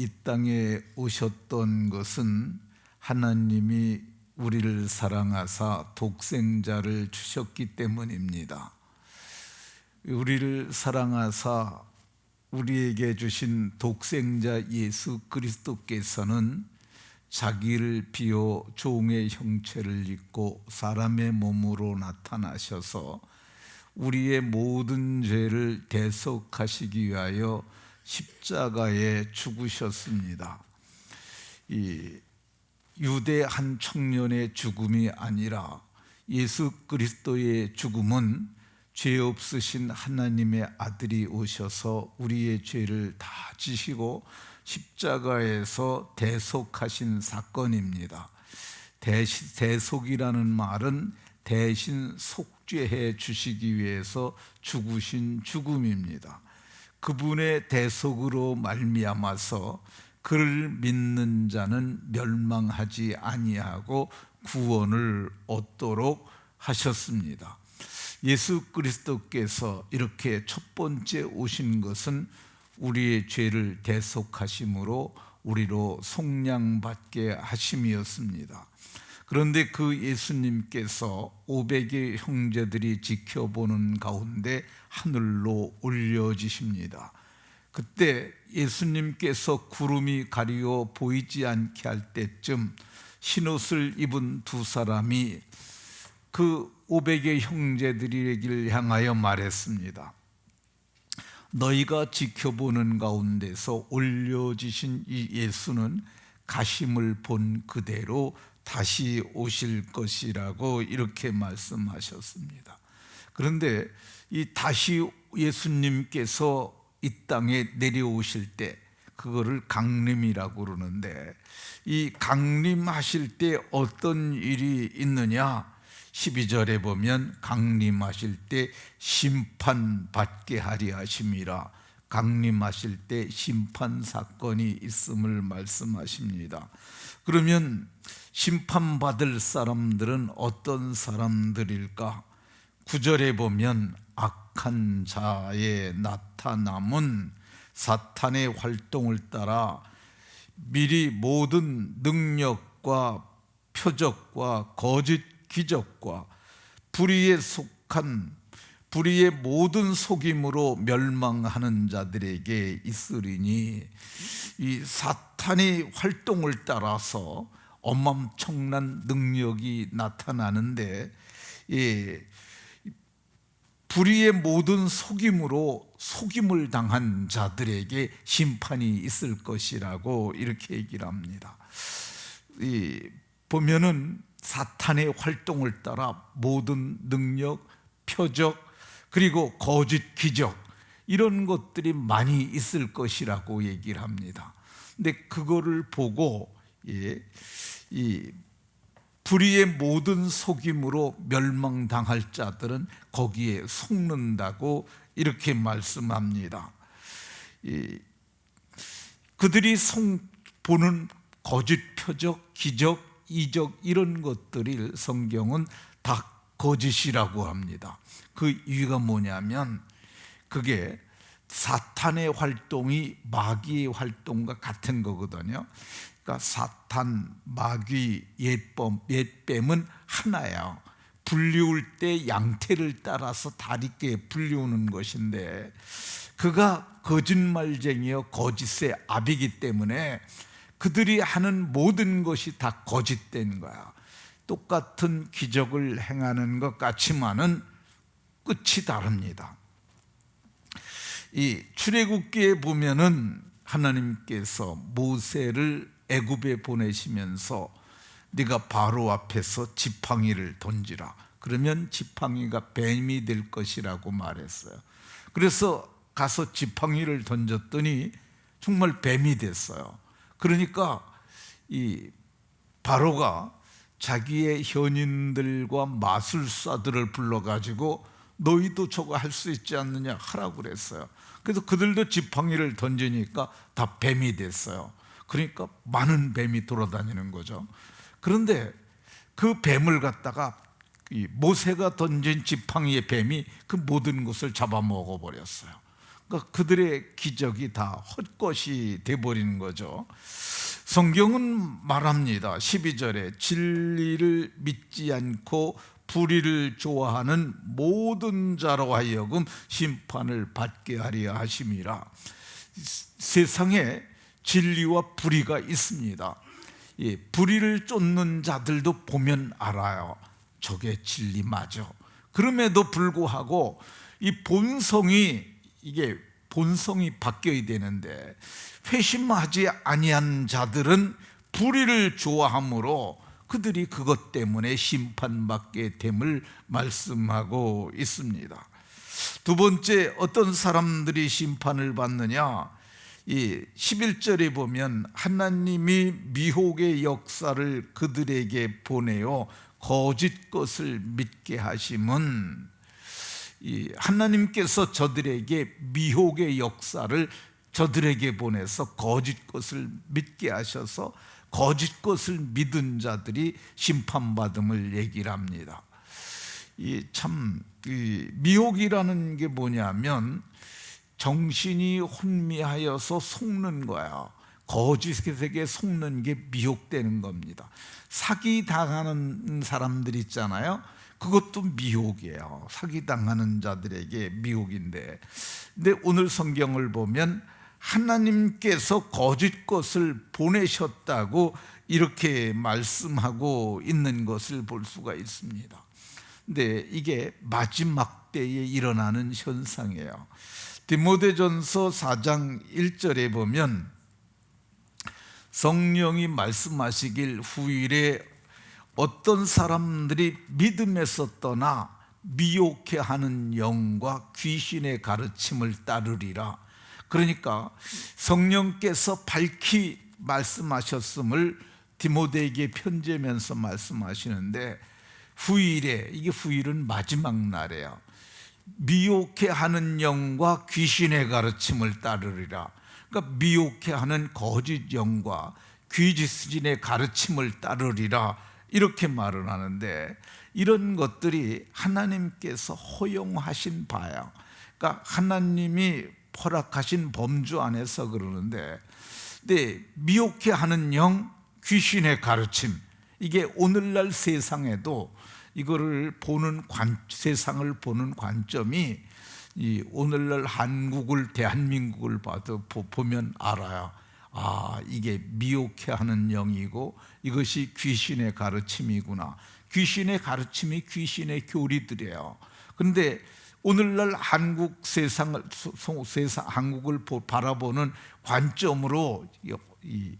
이 땅에 오셨던 것은 하나님이 우리를 사랑하사 독생자를 주셨기 때문입니다. 우리를 사랑하사 우리에게 주신 독생자 예수 그리스도께서는 자기를 비워 종의 형체를 입고 사람의 몸으로 나타나셔서 우리의 모든 죄를 대속하시기 위하여 십자가에 죽으셨습니다. 이 유대 한 청년의 죽음이 아니라 예수 그리스도의 죽음은 죄 없으신 하나님의 아들이 오셔서 우리의 죄를 다 지시고 십자가에서 대속하신 사건입니다. 대속이라는 말은 대신 속죄해 주시기 위해서 죽으신 죽음입니다. 그분의 대속으로 말미암아서 그를 믿는 자는 멸망하지 아니하고 구원을 얻도록 하셨습니다. 예수 그리스도께서 이렇게 첫 번째 오신 것은 우리의 죄를 대속하심으로 우리로 속량받게 하심이었습니다. 그런데 그 예수님께서 500의 형제들이 지켜보는 가운데 하늘로 올려지십니다. 그때 예수님께서 구름이 가리워 보이지 않게 할 때쯤 흰옷을 입은 두 사람이 그 500의 형제들에게 향하여 말했습니다. 너희가 지켜보는 가운데서 올려지신 이 예수는 가심을 본 그대로 다시 오실 것이라고 이렇게 말씀하셨습니다. 그런데 이 다시 예수님께서 이 땅에 내려오실 때 그거를 강림이라고 그러는데, 이 강림하실 때 어떤 일이 있느냐? 12절에 보면 강림하실 때 심판받게 하리 하심이라, 강림하실 때 심판 사건이 있음을 말씀하십니다. 그러면 심판받을 사람들은 어떤 사람들일까? 9절에 보면 악한 자의 나타남은 사탄의 활동을 따라 미리 모든 능력과 표적과 거짓 기적과 불의에 속한 불의의 모든 속임으로 멸망하는 자들에게 있으리니, 이 사탄의 활동을 따라서 어마어마한 능력이 나타나는데, 불의의 모든 속임으로 속임을 당한 자들에게 심판이 있을 것이라고 이렇게 얘기를 합니다. 보면은 사탄의 활동을 따라 모든 능력, 표적, 그리고 거짓 기적, 이런 것들이 많이 있을 것이라고 얘기를 합니다. 근데 그거를 보고 이 불의의 모든 속임으로 멸망당할 자들은 거기에 속는다고 이렇게 말씀합니다. 그들이 보는 거짓 표적, 기적, 이적, 이런 것들을 성경은 다 거짓이라고 합니다. 그 이유가 뭐냐면 그게 사탄의 활동이 마귀의 활동과 같은 거거든요. 그러니까 사탄, 마귀, 옛뱀은 하나예요. 불리울 때 양태를 따라서 다르게 불리우는 것인데, 그가 거짓말쟁이여 거짓의 압이기 때문에 그들이 하는 모든 것이 다 거짓된 거야. 똑같은 기적을 행하는 것 같지만은 끝이 다릅니다. 이 출애굽기에 보면은 하나님께서 모세를 애굽에 보내시면서 네가 바로 앞에서 지팡이를 던지라, 그러면 지팡이가 뱀이 될 것이라고 말했어요. 그래서 가서 지팡이를 던졌더니 정말 뱀이 됐어요. 그러니까 이 바로가 자기의 현인들과 마술사들을 불러가지고 너희도 저거 할 수 있지 않느냐 하라고 그랬어요. 그래서 그들도 지팡이를 던지니까 다 뱀이 됐어요. 그러니까 많은 뱀이 돌아다니는 거죠. 그런데 그 뱀을 갖다가 이 모세가 던진 지팡이의 뱀이 그 모든 것을 잡아먹어 버렸어요. 그러니까 그들의 기적이 다 헛것이 돼버리는 거죠. 성경은 말합니다. 12절에 진리를 믿지 않고 불의를 좋아하는 모든 자로 하여금 심판을 받게 하려 하심이라. 세상에 진리와 불의가 있습니다. 불의를 쫓는 자들도 보면 알아요. 저게 진리 맞아. 그럼에도 불구하고 이 본성이 바뀌어야 되는데 회심하지 아니한 자들은 불의를 좋아하므로 그들이 그것 때문에 심판받게 됨을 말씀하고 있습니다. 두 번째, 어떤 사람들이 심판을 받느냐? 이 11절에 보면 하나님이 미혹의 역사를 그들에게 보내어 거짓 것을 믿게 하심은, 이 하나님께서 저들에게 미혹의 역사를 저들에게 보내서 거짓 것을 믿게 하셔서 거짓 것을 믿은 자들이 심판받음을 얘기를 합니다. 이 미혹이라는 게 뭐냐면 정신이 혼미하여서 속는 거야. 거짓에게 속는 게 미혹되는 겁니다. 사기 당하는 사람들 있잖아요. 그것도 미혹이에요. 사기 당하는 자들에게 미혹인데, 근데 오늘 성경을 보면 하나님께서 거짓 것을 보내셨다고 이렇게 말씀하고 있는 것을 볼 수가 있습니다. 근데 이게 마지막 때에 일어나는 현상이에요. 디모데전서 4장 1절에 보면 성령이 말씀하시길 후일에 어떤 사람들이 믿음에서 떠나 미혹해 하는 영과 귀신의 가르침을 따르리라. 그러니까 성령께서 밝히 말씀하셨음을 디모데에게 편지하면서 말씀하시는데, 후일에, 이게 후일은 마지막 날이에요. 미혹해 하는 영과 귀신의 가르침을 따르리라. 그러니까 미혹해 하는 거짓 영과 귀신의 가르침을 따르리라, 이렇게 말을 하는데, 이런 것들이 하나님께서 허용하신 바예요. 그러니까 하나님이 허락하신 범주 안에서 그러는데, 근데 미혹해 하는 영, 귀신의 가르침, 이게 오늘날 세상에도 이거를 보는 세상을 보는 관점이 이 오늘날 대한민국을 보면 알아요. 아, 이게 미혹해 하는 영이고 이것이 귀신의 가르침이구나. 귀신의 가르침이 귀신의 교리들이에요. 그런데 오늘날 한국을 바라보는 관점으로, 이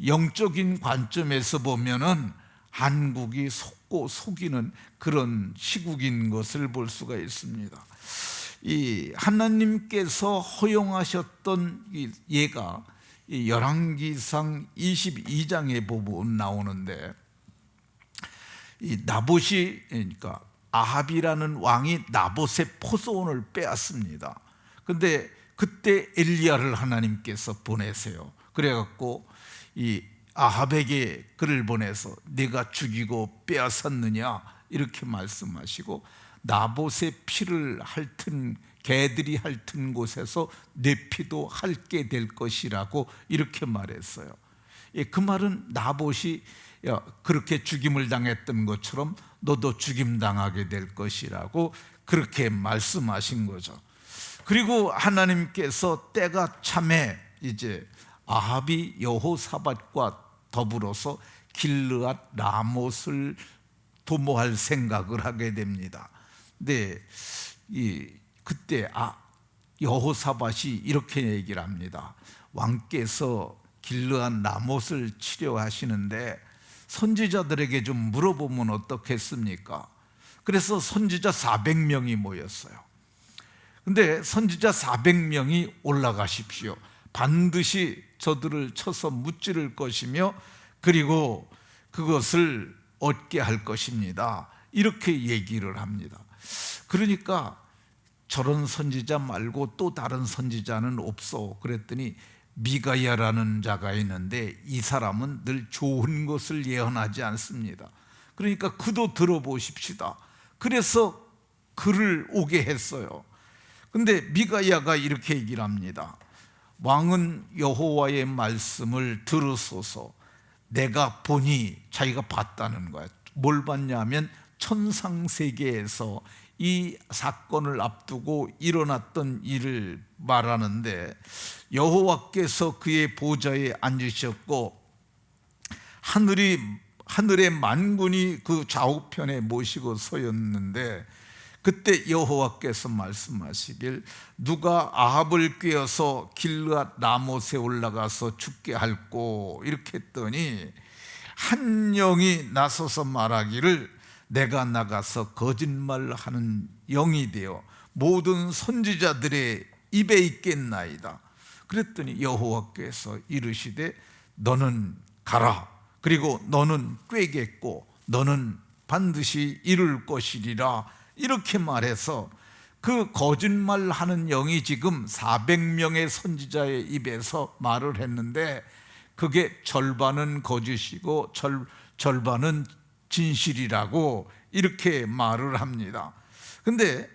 영적인 관점에서 보면은 한국이 속고 속이는 그런 시국인 것을 볼 수가 있습니다. 이 하나님께서 허용하셨던 예가 열왕기상 22장에 보면 나오는데, 이 나봇이, 그러니까 아합이라는 왕이 나봇의 포도원을 빼앗습니다. 그런데 그때 엘리야를 하나님께서 보내세요. 그래갖고 이 아합에게 글을 보내서 네가 죽이고 빼앗았느냐 이렇게 말씀하시고, 나봇의 피를 핥은 개들이 핥은 곳에서 내 피도 핥게 될 것이라고 이렇게 말했어요. 그 말은 나봇이 그렇게 죽임을 당했던 것처럼 너도 죽임 당하게 될 것이라고 그렇게 말씀하신 거죠. 그리고 하나님께서 때가 참에 이제 아합이 여호사밧과 더불어서 길르앗 라못을 도모할 생각을 하게 됩니다. 근데 그때 여호사밧이 이렇게 얘기를 합니다. 왕께서 길르앗 라못을 치료하시는데 선지자들에게 좀 물어보면 어떻겠습니까? 그래서 선지자 400명이 모였어요. 근데 선지자 400명이 올라가십시오. 반드시 저들을 쳐서 무찌를 것이며 그리고 그것을 얻게 할 것입니다. 이렇게 얘기를 합니다. 그러니까 저런 선지자 말고 또 다른 선지자는 없어. 그랬더니 미가야라는 자가 있는데 이 사람은 늘 좋은 것을 예언하지 않습니다. 그러니까 그도 들어보십시다. 그래서 그를 오게 했어요. 근데 미가야가 이렇게 얘기를 합니다. 왕은 여호와의 말씀을 들으소서. 내가 보니, 자기가 봤다는 거야. 뭘 봤냐면 천상세계에서 이 사건을 앞두고 일어났던 일을 말하는데, 여호와께서 그의 보좌에 앉으셨고 하늘의 만군이 그 좌우편에 모시고 서였는데, 그때 여호와께서 말씀하시길 누가 아합을 꾀어서 길르앗 라못에 올라가서 죽게 할꼬, 이렇게 했더니 한 영이 나서서 말하기를 내가 나가서 거짓말하는 영이 되어 모든 선지자들의 입에 있겠나이다. 그랬더니 여호와께서 이르시되 너는 가라. 그리고 너는 꾀겠고 너는 반드시 이룰 것이리라. 이렇게 말해서 그 거짓말하는 영이 지금 400명의 선지자의 입에서 말을 했는데, 그게 절반은 거짓이고 절반은 진실이라고 이렇게 말을 합니다. 근데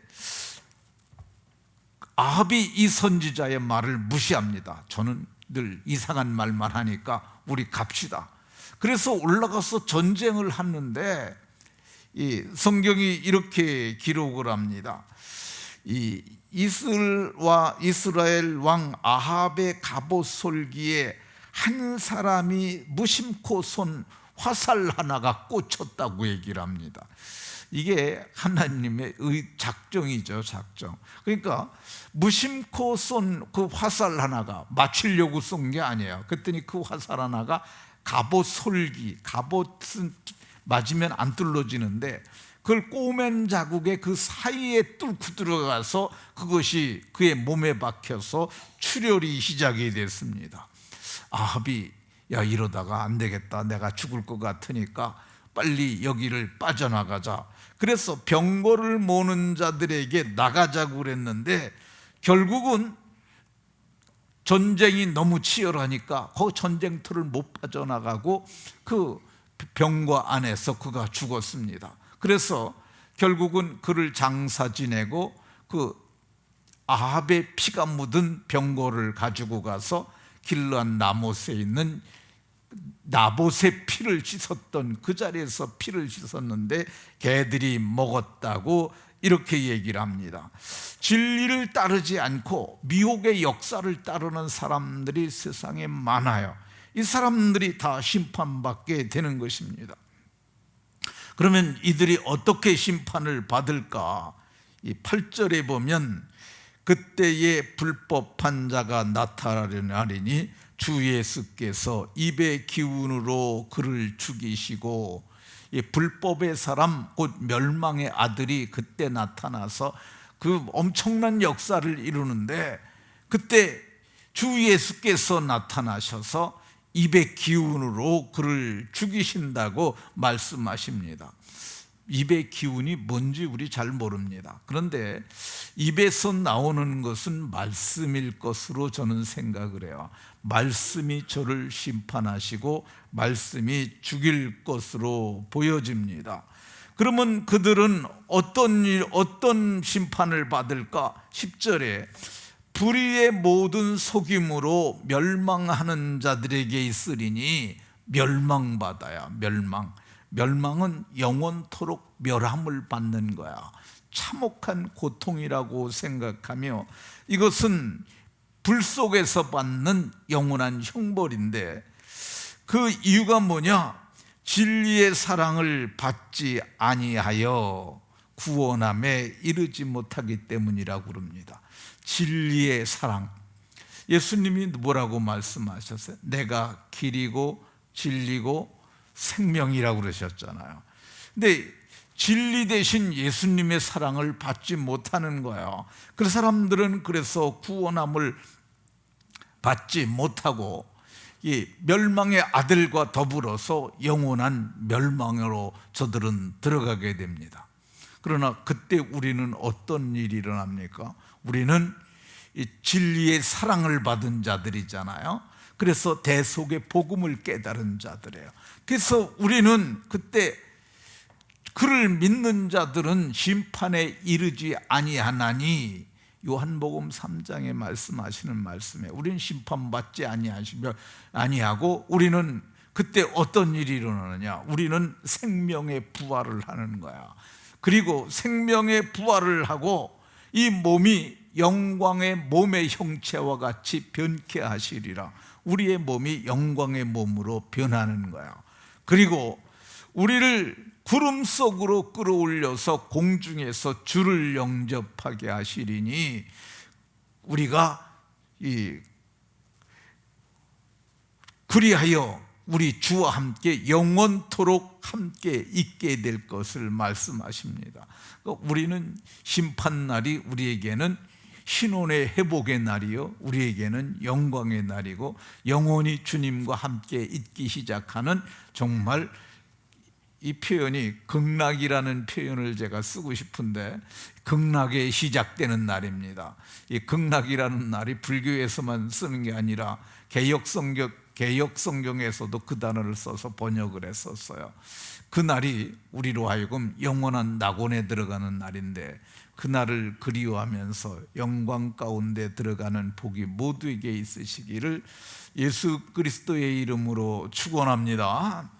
아합이 이 선지자의 말을 무시합니다. 저는 늘 이상한 말만 하니까 우리 갑시다. 그래서 올라가서 전쟁을 하는데, 이 성경이 이렇게 기록을 합니다. 이 이스라엘 왕 아합의 갑옷 솔기에 한 사람이 무심코 쏜 화살 하나가 꽂혔다고 얘기를 합니다. 이게 하나님의 작정이죠, 작정. 그러니까 무심코 쏜 그 화살 하나가 맞추려고 쏜 게 아니에요. 그랬더니 그 화살 하나가 갑옷 솔기, 갑옷은 맞으면 안 뚫어지는데 그걸 꼬맨 자국에 그 사이에 뚫고 들어가서 그것이 그의 몸에 박혀서 출혈이 시작이 됐습니다. 아합이 야, 이러다가 안 되겠다, 내가 죽을 것 같으니까 빨리 여기를 빠져나가자. 그래서 병거를 모는 자들에게 나가자고 그랬는데, 결국은 전쟁이 너무 치열하니까 그 전쟁터를 못 빠져나가고 그 병거 안에서 그가 죽었습니다. 그래서 결국은 그를 장사 지내고 그 아합의 피가 묻은 병거를 가지고 가서 길르앗 라못에 있는 나봇의 피를 씻었던 그 자리에서 피를 씻었는데 개들이 먹었다고 이렇게 얘기를 합니다. 진리를 따르지 않고 미혹의 역사를 따르는 사람들이 세상에 많아요. 이 사람들이 다 심판받게 되는 것입니다. 그러면 이들이 어떻게 심판을 받을까? 이 8절에 보면 그때에 불법한 자가 나타나리니 주 예수께서 입의 기운으로 그를 죽이시고, 이 불법의 사람 곧 멸망의 아들이 그때 나타나서 그 엄청난 역사를 이루는데, 그때 주 예수께서 나타나셔서 입의 기운으로 그를 죽이신다고 말씀하십니다. 입의 기운이 뭔지 우리 잘 모릅니다. 그런데 입에서 나오는 것은 말씀일 것으로 저는 생각을 해요. 말씀이 저를 심판하시고 말씀이 죽일 것으로 보여집니다. 그러면 그들은 어떤 심판을 받을까? 10절에 불의의 모든 속임으로 멸망하는 자들에게 있으리니, 멸망받아야 멸망은 영원토록 멸함을 받는 거야. 참혹한 고통이라고 생각하며, 이것은 불 속에서 받는 영원한 형벌인데, 그 이유가 뭐냐? 진리의 사랑을 받지 아니하여 구원함에 이르지 못하기 때문이라고 그럽니다. 진리의 사랑, 예수님이 뭐라고 말씀하셨어요? 내가 길이고 진리고 생명이라고 그러셨잖아요. 근데 진리 대신 예수님의 사랑을 받지 못하는 거예요. 그 사람들은 그래서 구원함을 받지 못하고 이 멸망의 아들과 더불어서 영원한 멸망으로 저들은 들어가게 됩니다. 그러나 그때 우리는 어떤 일이 일어납니까? 우리는 이 진리의 사랑을 받은 자들이잖아요. 그래서 대속의 복음을 깨달은 자들이에요. 그래서 우리는 그때 그를 믿는 자들은 심판에 이르지 아니하나니, 요한복음 3장에 말씀하시는 말씀에 우리는 심판받지 아니하고 우리는 그때 어떤 일이 일어나느냐? 우리는 생명의 부활을 하는 거야. 그리고 생명의 부활을 하고 이 몸이 영광의 몸의 형체와 같이 변케 하시리라. 우리의 몸이 영광의 몸으로 변하는 거야. 그리고 우리를 구름 속으로 끌어올려서 공중에서 주를 영접하게 하시리니 우리가 그리하여 우리 주와 함께 영원토록 함께 있게 될 것을 말씀하십니다. 우리는 심판날이 우리에게는 신혼의 회복의 날이요, 우리에게는 영광의 날이고 영원히 주님과 함께 있기 시작하는, 정말 이 표현이 극락이라는 표현을 제가 쓰고 싶은데 극락에 시작되는 날입니다. 이 극락이라는 날이 불교에서만 쓰는 게 아니라 개역성경에서도 그 단어를 써서 번역을 했었어요. 그 날이 우리로 하여금 영원한 낙원에 들어가는 날인데 그 날을 그리워하면서 영광 가운데 들어가는 복이 모두에게 있으시기를 예수 그리스도의 이름으로 축원합니다.